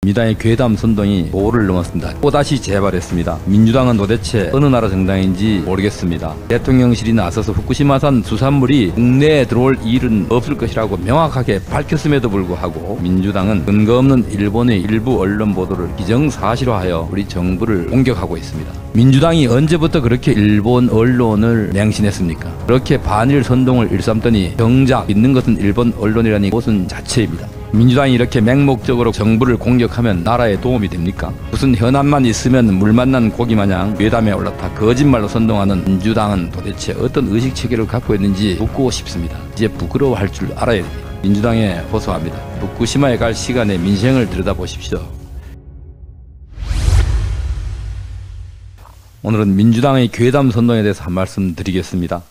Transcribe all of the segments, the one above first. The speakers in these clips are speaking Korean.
민주당의 괴담 선동이 도를 넘었습니다. 또다시 재발했습니다. 민주당은 도대체 어느 나라 정당인지 모르겠습니다. 대통령실이 나서서 후쿠시마산 수산물이 국내에 들어올 일은 없을 것이라고 명확하게 밝혔음에도 불구하고 민주당은 근거 없는 일본의 일부 언론 보도를 기정사실화하여 우리 정부를 공격하고 있습니다. 민주당이 언제부터 그렇게 일본 언론을 맹신했습니까? 그렇게 반일 선동을 일삼더니 정작 믿는 것은 일본 언론이라니 그것은 자체입니다. 민주당이 이렇게 맹목적으로 정부를 공격하면 나라에 도움이 됩니까? 무슨 현안만 있으면 물 만난 고기 마냥 괴담에 올라타 거짓말로 선동하는 민주당은 도대체 어떤 의식체계를 갖고 있는지 묻고 싶습니다. 이제 부끄러워할 줄 알아야 됩니다. 민주당에 호소합니다. 후쿠시마에 갈 시간에 민생을 들여다보십시오. 오늘은 민주당의 괴담 선동에 대해서 한 말씀 드리겠습니다.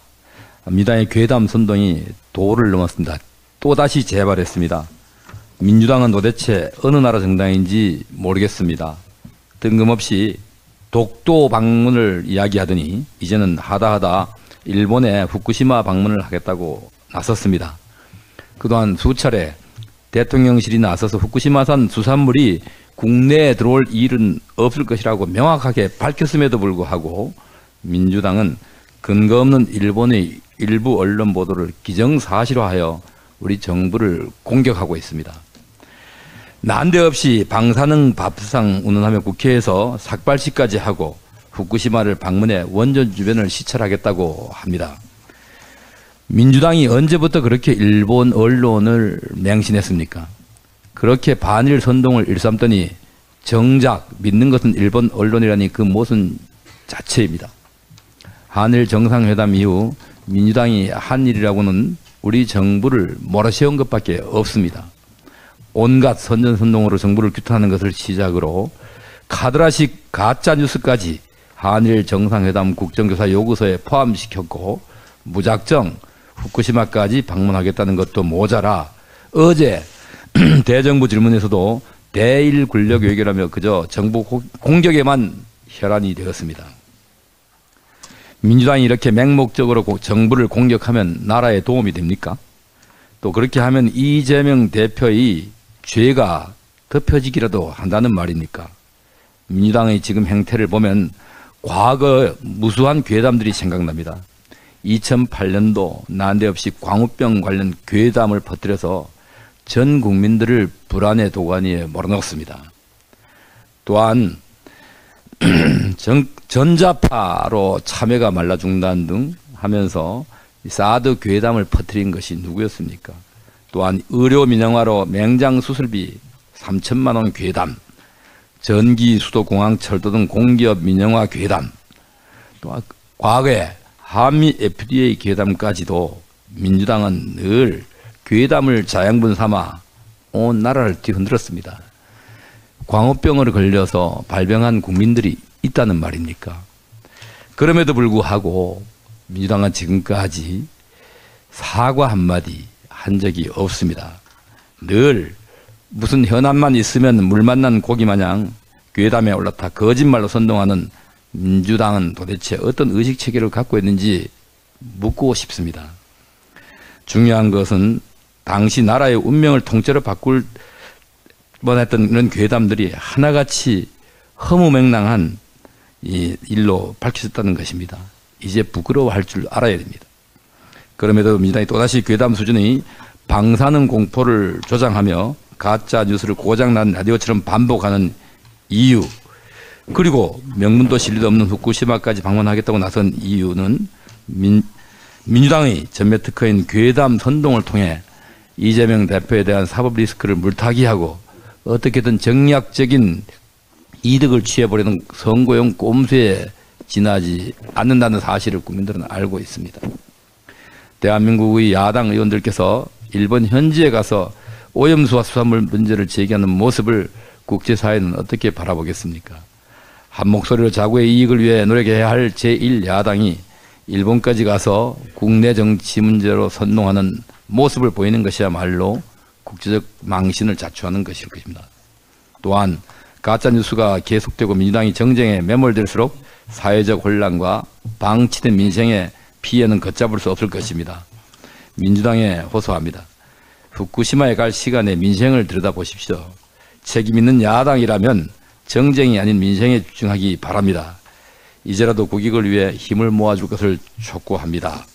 민주당의 괴담 선동이 도를 넘었습니다. 또다시 재발했습니다. 민주당은 도대체 어느 나라 정당인지 모르겠습니다. 뜬금없이 독도 방문을 이야기하더니 이제는 하다하다 일본에 후쿠시마 방문을 하겠다고 나섰습니다. 그동안 수차례 대통령실이 나서서 후쿠시마산 수산물이 국내에 들어올 일은 없을 것이라고 명확하게 밝혔음에도 불구하고 민주당은 근거 없는 일본의 일부 언론 보도를 기정사실화하여 우리 정부를 공격하고 있습니다. 난데없이 방사능 밥상 운운하며 국회에서 삭발식까지 하고 후쿠시마를 방문해 원전 주변을 시찰하겠다고 합니다. 민주당이 언제부터 그렇게 일본 언론을 맹신했습니까? 그렇게 반일 선동을 일삼더니 정작 믿는 것은 일본 언론이라니 그 무슨 자체입니다. 한일 정상회담 이후 민주당이 한 일이라고는 우리 정부를 몰아세운 것밖에 없습니다. 온갖 선전선동으로 정부를 규탄하는 것을 시작으로 카드라식 가짜뉴스까지 한일 정상회담 국정조사 요구서에 포함시켰고 무작정 후쿠시마까지 방문하겠다는 것도 모자라 어제 대정부 질문에서도 대일 권력 외교라며 그저 정부 공격에만 혈안이 되었습니다. 민주당이 이렇게 맹목적으로 정부를 공격하면 나라에 도움이 됩니까? 또 그렇게 하면 이재명 대표의 죄가 덮여지기라도 한다는 말입니까? 민주당의 지금 행태를 보면 과거 무수한 괴담들이 생각납니다. 2008년도 난데없이 광우병 관련 괴담을 퍼뜨려서 전 국민들을 불안의 도가니에 몰아넣습니다. 또한 전자파로 참외가 말라 죽는다는 등 하면서 사드 괴담을 퍼뜨린 것이 누구였습니까? 또한 의료 민영화로 맹장 수술비 3천만 원 괴담, 전기, 수도, 공항, 철도 등 공기업 민영화 괴담, 또 과거에 한미 FDA 괴담까지도 민주당은 늘 괴담을 자양분 삼아 온 나라를 뒤흔들었습니다. 광우병으로 걸려서 발병한 국민들이 있다는 말입니까? 그럼에도 불구하고 민주당은 지금까지 사과 한마디 한 적이 없습니다. 늘 무슨 현안만 있으면 물 만난 고기 마냥 괴담에 올라타 거짓말로 선동하는 민주당은 도대체 어떤 의식체계를 갖고 있는지 묻고 싶습니다. 중요한 것은 당시 나라의 운명을 통째로 바꿀 뻔했던 이런 괴담들이 하나같이 허무맹랑한 이 일로 밝혀졌다는 것입니다. 이제 부끄러워할 줄 알아야 됩니다. 그럼에도 민주당이 또다시 괴담 수준의 방사능 공포를 조장하며 가짜 뉴스를 고장난 라디오처럼 반복하는 이유, 그리고 명분도 실리도 없는 후쿠시마까지 방문하겠다고 나선 이유는 민주당의 전매 특허인 괴담 선동을 통해 이재명 대표에 대한 사법 리스크를 물타기하고 어떻게든 정략적인 이득을 취해보려는 선거용 꼼수에 지나지 않는다는 사실을 국민들은 알고 있습니다. 대한민국의 야당 의원들께서 일본 현지에 가서 오염수와 수산물 문제를 제기하는 모습을 국제사회는 어떻게 바라보겠습니까? 한 목소리로 자국의 이익을 위해 노력해야 할 제1야당이 일본까지 가서 국내 정치 문제로 선동하는 모습을 보이는 것이야말로 국제적 망신을 자초하는 것일 것입니다. 또한 가짜뉴스가 계속되고 민주당이 정쟁에 매몰될수록 사회적 혼란과 방치된 민생의 피해는 걷잡을 수 없을 것입니다. 민주당에 호소합니다. 후쿠시마에 갈 시간에 민생을 들여다보십시오. 책임 있는 야당이라면 정쟁이 아닌 민생에 집중하기 바랍니다. 이제라도 국익을 위해 힘을 모아줄 것을 촉구합니다.